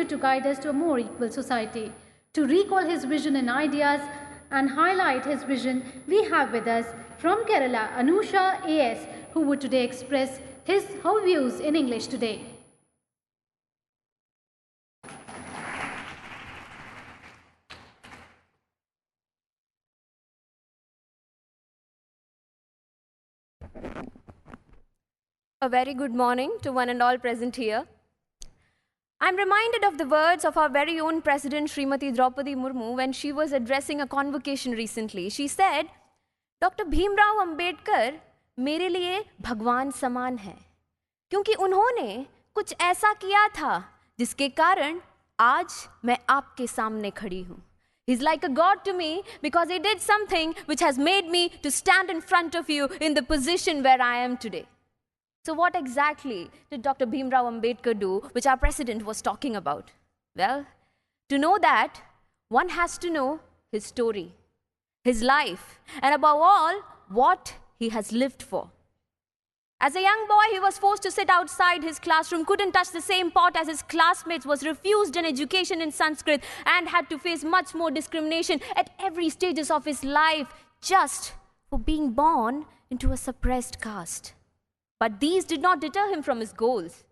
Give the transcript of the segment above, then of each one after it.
dedicated to guide us to a more equal society. To recall his vision and ideas and highlight his vision, we have with us from Kerala, Anusha A.S., who would today express her views in English today. A very good morning to one and all present here. I'm reminded of the words of our very own President Srimati Draupadi Murmu when she was addressing a convocation recently. She said, Dr. Bhimrao Ambedkar मेरे लिए भगवान समान है क्योंकि उन्होंने कुछ ऐसा किया था जिसके कारण आज मैं आपके सामने खड़ी हूँ. He's like a god to me because he did something which has made me to stand in front of you in the position where I am today. So what exactly did Dr. Bhimrao Ambedkar do, which our president was talking about? Well, to know that, one has to know his story, his life, and above all, what he has lived for. As a young boy, he was forced to sit outside his classroom, couldn't touch the same pot as his classmates, was refused an education in Sanskrit, and had to face much more discrimination at every stages of his life just for being born into a suppressed caste. But these did not deter him from his goals.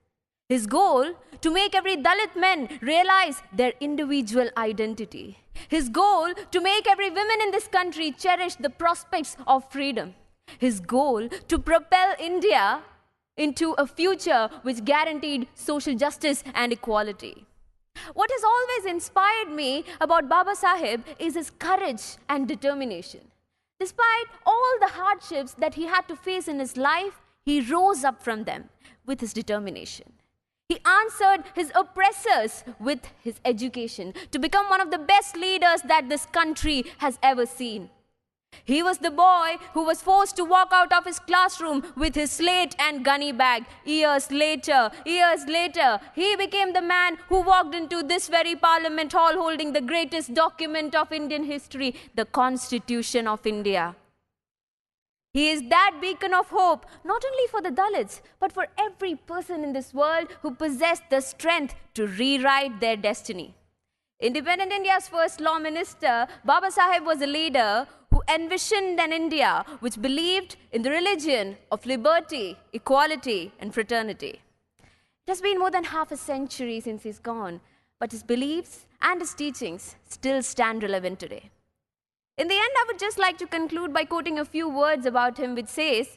His goal to make every Dalit man realize their individual identity. His goal to make every woman in this country cherish the prospects of freedom. His goal to propel India into a future which guaranteed social justice and equality. What has always inspired me about Baba Saheb is his courage and determination. Despite all the hardships that he had to face in his life, he rose up from them with his determination. He answered his oppressors with his education to become one of the best leaders that this country has ever seen. He was the boy who was forced to walk out of his classroom with his slate and gunny bag. Years later, he became the man who walked into this very parliament hall holding the greatest document of Indian history, the Constitution of India. He is that beacon of hope, not only for the Dalits, but for every person in this world who possessed the strength to rewrite their destiny. Independent India's first law minister, Baba Saheb was a leader who envisioned an India which believed in the religion of liberty, equality, and fraternity. It has been more than half a century since he's gone, but his beliefs and his teachings still stand relevant today. In the end, I would just like to conclude by quoting a few words about him, which says,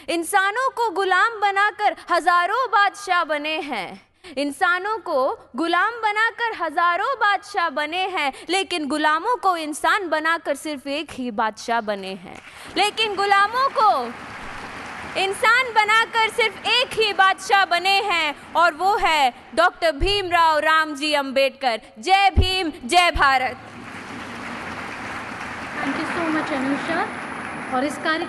इंसानों को गुलाम बनाकर हजारों बादशाह बने हैं. इंसानों को गुलाम बनाकर हजारों बादशाह बने हैं, लेकिन गुलामों को इंसान बनाकर सिर्फ एक ही बादशाह बने हैं. लेकिन गुलामों को इंसान बनाकर सिर्फ एक ही बादशाह बने हैं, और वो है डॉक्टर भीमराव रामजी अंबेडकर. जय भीम, जय Bharat. Thank you so much, Anusha. और इस कार्य